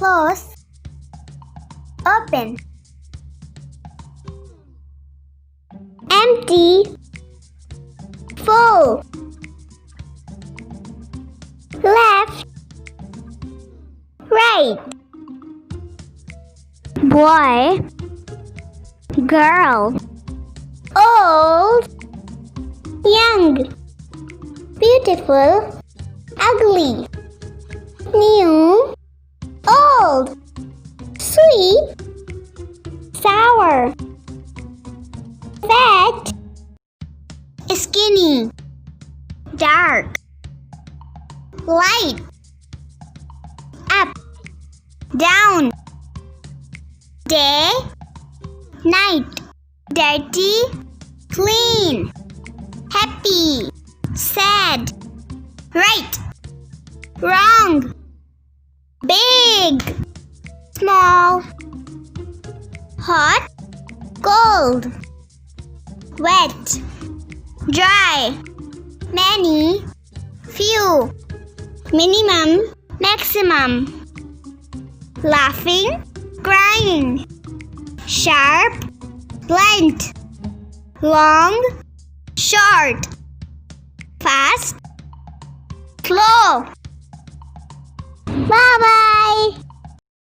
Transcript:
close, open, empty, full, left, right, boy, girl, old, young, beautiful, ugly, new, old, sweet, sour, fat, skinny, dark, light, up, down, day, night, dirty, clean, happy, sad, right, wrong, big, small, hot, cold, wet, dry, many, few, minimum, maximum, laughing, crying, sharp, blunt, long, short, fast, slow. Bye-bye.